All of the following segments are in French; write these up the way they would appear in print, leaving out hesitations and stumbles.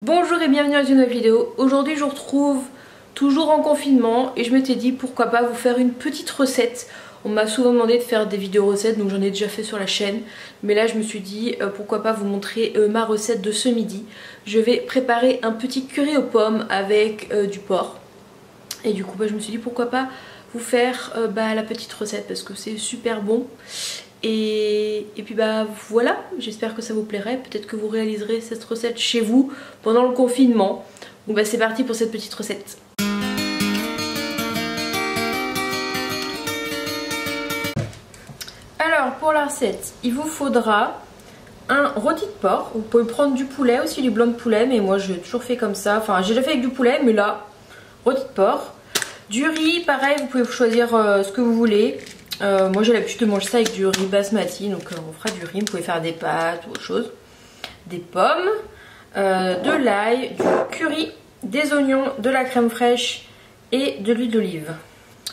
Bonjour et bienvenue dans une nouvelle vidéo. Aujourd'hui je vous retrouve toujours en confinement et je m'étais dit pourquoi pas vous faire une petite recette. On m'a souvent demandé de faire des vidéos recettes, donc j'en ai déjà fait sur la chaîne. Mais là je me suis dit pourquoi pas vous montrer ma recette de ce midi. Je vais préparer un petit curry aux pommes avec du porc. Et du coup je me suis dit pourquoi pas vous faire la petite recette parce que c'est super bon. Et puis voilà, j'espère que ça vous plairait, peut-être que vous réaliserez cette recette chez vous pendant le confinement. Donc c'est parti pour cette petite recette. Alors pour la recette, il vous faudra un rôti de porc. Vous pouvez prendre du poulet, aussi du blanc de poulet, mais moi j'ai toujours fait comme ça. Enfin j'ai déjà fait avec du poulet, mais là, rôti de porc. Du riz, pareil, vous pouvez choisir ce que vous voulez. Moi j'ai l'habitude de manger ça avec du riz basmati, donc on fera du riz, vous pouvez faire des pâtes ou autre chose. Des pommes, de l'ail, du curry, des oignons, de la crème fraîche et de l'huile d'olive.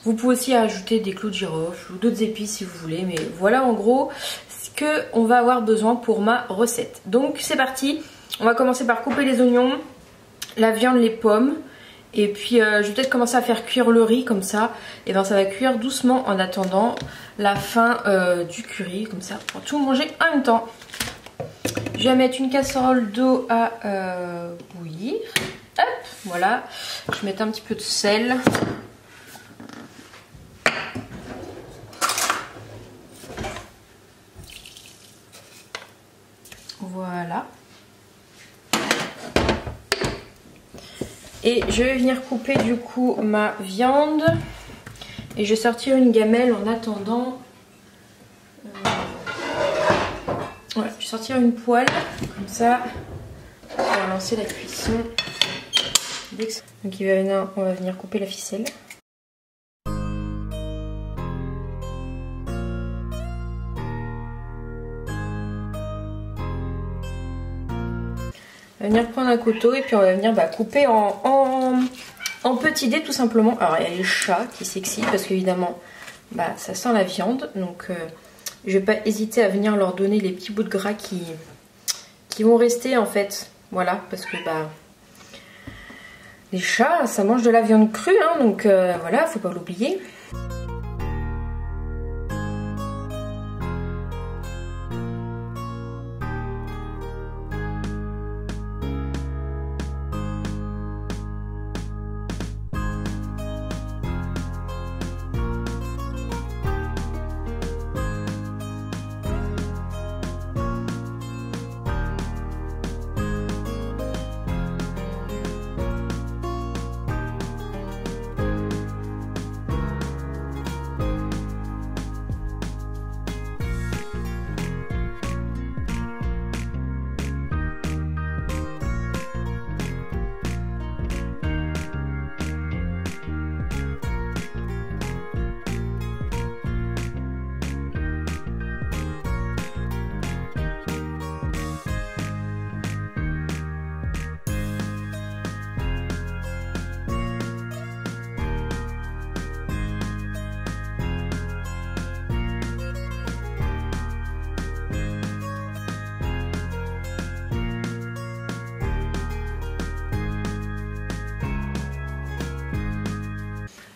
Vous pouvez aussi ajouter des clous de girofle ou d'autres épices si vous voulez, mais voilà en gros ce qu'on va avoir besoin pour ma recette. Donc c'est parti, on va commencer par couper les oignons, la viande, les pommes. Et puis je vais peut-être commencer à faire cuire le riz comme ça. Et ça va cuire doucement en attendant la fin du curry. Comme ça pour tout manger en même temps. Je vais mettre une casserole d'eau à bouillir. Hop, voilà. Je vais mettre un petit peu de sel. Voilà. Et je vais venir couper du coup ma viande. Et je vais sortir une gamelle en attendant. Ouais, je vais sortir une poêle. Comme ça, on va lancer la cuisson. Donc on va venir couper la ficelle. On va venir prendre un couteau et puis on va venir couper en petits dés tout simplement. Alors il y a les chats qui s'excitent parce qu'évidemment ça sent la viande. Donc je vais pas hésiter à venir leur donner les petits bouts de gras qui vont rester en fait. Voilà, parce que les chats ça mange de la viande crue hein, donc voilà, faut pas l'oublier.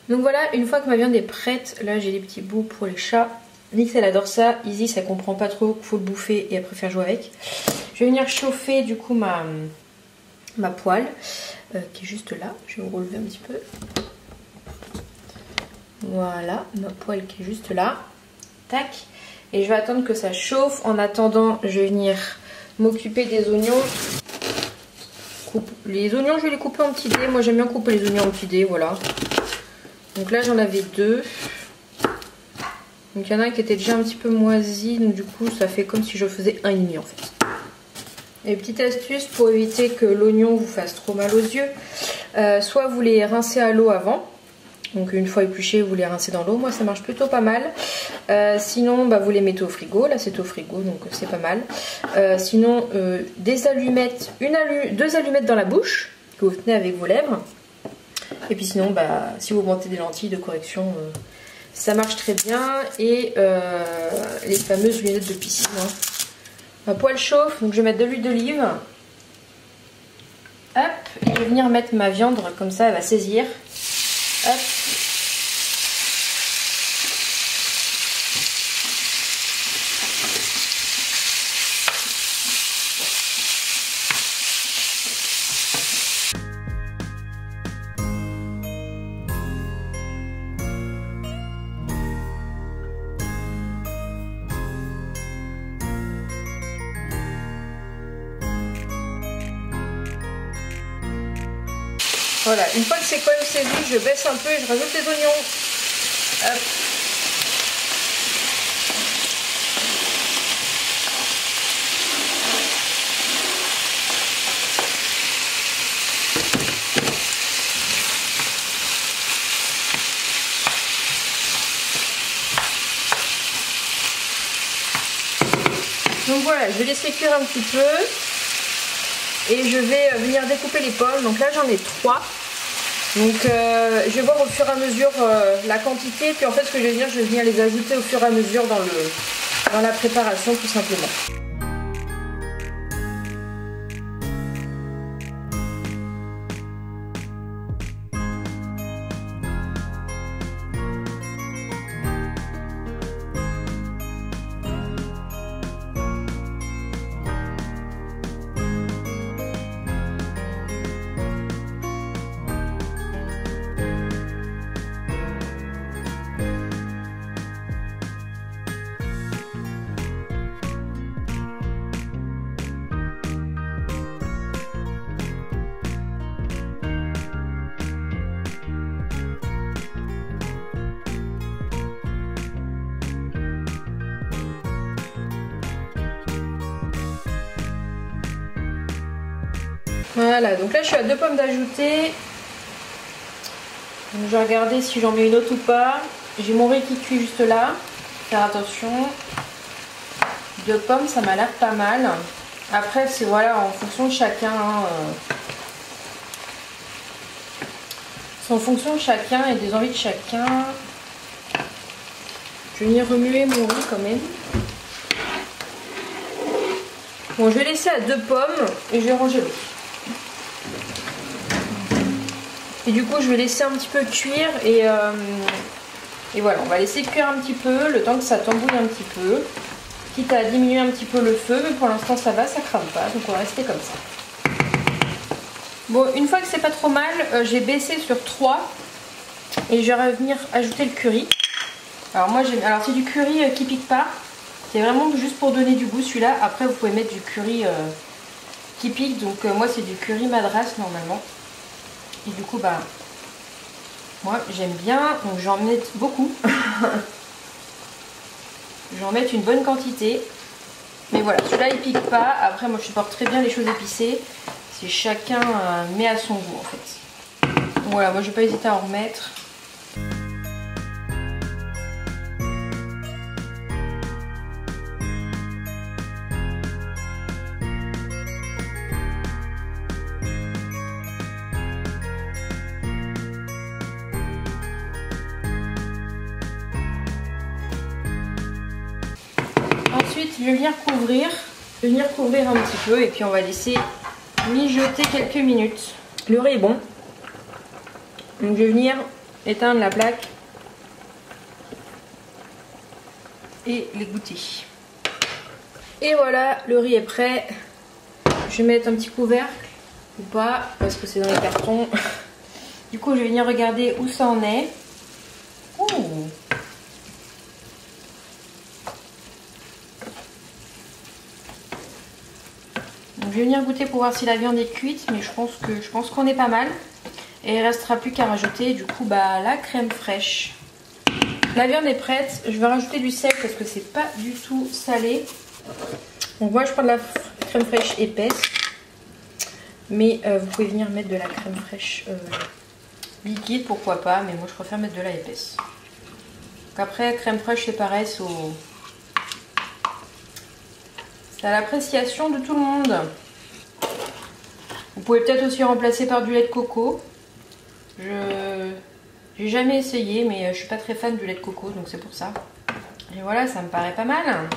Donc voilà, une fois que ma viande est prête, là j'ai des petits bouts pour les chats. Nix elle adore ça, Izzy ça comprend pas trop qu'il faut le bouffer et après faire jouer avec. Je vais venir chauffer du coup ma poêle qui est juste là. Je vais vous relever un petit peu. Voilà, ma poêle qui est juste là. Tac. Et je vais attendre que ça chauffe. En attendant, je vais venir m'occuper des oignons. Les oignons, je vais les couper en petits dés. Moi j'aime bien couper les oignons en petits dés, voilà. Donc là j'en avais deux. Donc il y en a un qui était déjà un petit peu moisi. Donc du coup ça fait comme si je faisais un et demi en fait. Et petite astuce pour éviter que l'oignon vous fasse trop mal aux yeux. Soit vous les rincez à l'eau avant. Donc une fois épluchés vous les rincez dans l'eau. Moi ça marche plutôt pas mal. Sinon vous les mettez au frigo. Là c'est au frigo donc c'est pas mal. Sinon des allumettes. Deux allumettes dans la bouche. Que vous tenez avec vos lèvres. Et puis sinon si vous montez des lentilles de correction ça marche très bien. Et les fameuses lunettes de piscine. Ma poêle chauffe, donc je vais mettre de l'huile d'olive. Hop, et je vais venir mettre ma viande, comme ça elle va saisir. Hop. Voilà, une fois que c'est quand même saisi, je baisse un peu et je rajoute les oignons. Hop. Donc voilà, je vais laisser cuire un petit peu. Et je vais venir découper les pommes. Donc là j'en ai 3. Donc je vais voir au fur et à mesure la quantité. Puis en fait ce que je vais venir les ajouter au fur et à mesure dans la préparation tout simplement. Voilà, donc là je suis à 2 pommes d'ajouter. Je vais regarder si j'en mets une autre ou pas. J'ai mon riz qui cuit juste là. Faire attention. 2 pommes, ça m'a l'air pas mal. Après, c'est voilà, en fonction de chacun. C'est en fonction de chacun et des envies de chacun. Je vais venir remuer mon riz quand même. Bon, je vais laisser à 2 pommes et je vais ranger l'autre. Et du coup je vais laisser un petit peu cuire et voilà, on va laisser cuire un petit peu le temps que ça tambouille un petit peu. Quitte à diminuer un petit peu le feu, mais pour l'instant ça va, ça crame pas, donc on va rester comme ça. Bon, une fois que c'est pas trop mal, j'ai baissé sur 3 et je vais venir ajouter le curry. Alors moi j'aime, alors c'est du curry qui pique pas, c'est vraiment juste pour donner du goût celui-là. Après vous pouvez mettre du curry qui pique, donc moi c'est du curry madras normalement. Et du coup, bah, moi j'aime bien, donc j'en mets beaucoup. J'en mets une bonne quantité. Mais voilà, celui-là il pique pas. Après, moi je supporte très bien les choses épicées. C'est chacun met à son goût en fait. Donc voilà, moi je vais pas hésiter à en remettre. Ensuite, je vais venir couvrir un petit peu et puis on va laisser mijoter quelques minutes. Le riz est bon. Donc je vais venir éteindre la plaque et l'égoutter. Et voilà, le riz est prêt. Je vais mettre un petit couvercle ou pas parce que c'est dans les cartons. Du coup, je vais venir regarder où ça en est. Ouh. Je vais venir goûter pour voir si la viande est cuite, mais je pense qu'on est pas mal. Et il ne restera plus qu'à rajouter du coup bah, la crème fraîche. La viande est prête, je vais rajouter du sel parce que c'est pas du tout salé. Donc moi je prends de la crème fraîche épaisse, mais vous pouvez venir mettre de la crème fraîche liquide, pourquoi pas, mais moi je préfère mettre de la épaisse. Donc après crème fraîche c'est pareil, c'est à l'appréciation de tout le monde. Vous pouvez peut-être aussi remplacer par du lait de coco. J'ai jamais essayé, mais je suis pas très fan du lait de coco, donc c'est pour ça. Et voilà, ça me paraît pas mal.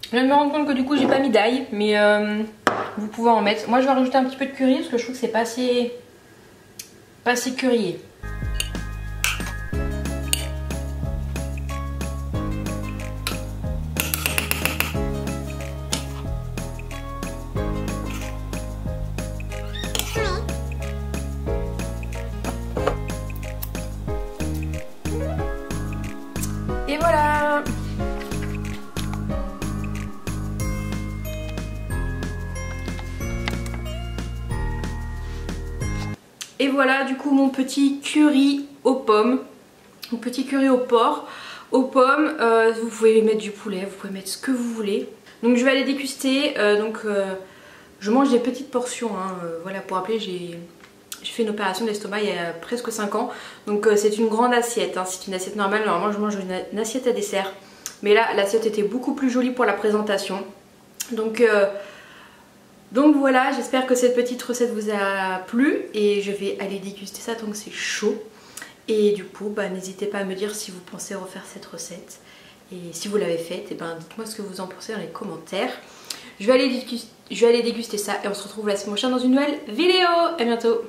Je viens de me rendre compte que du coup j'ai pas mis d'ail, mais vous pouvez en mettre. Moi je vais rajouter un petit peu de curry parce que je trouve que c'est pas assez curryé. Et voilà. Et voilà du coup mon petit curry aux pommes. Mon petit curry au porc, aux pommes. Vous pouvez mettre du poulet, vous pouvez mettre ce que vous voulez. Donc je vais aller déguster. Je mange des petites portions. Hein. Voilà, pour rappeler, j'ai fait une opération d'estomac il y a presque 5 ans. Donc c'est une grande assiette. Hein. C'est une assiette normale. Normalement je mange une assiette à dessert. Mais là l'assiette était beaucoup plus jolie pour la présentation. Donc voilà, j'espère que cette petite recette vous a plu. Et je vais aller déguster ça tant que c'est chaud. Et du coup, n'hésitez pas à me dire si vous pensez refaire cette recette. Et si vous l'avez faite, dites-moi ce que vous en pensez dans les commentaires. Je vais aller déguster ça et on se retrouve la semaine prochaine dans une nouvelle vidéo. À bientôt.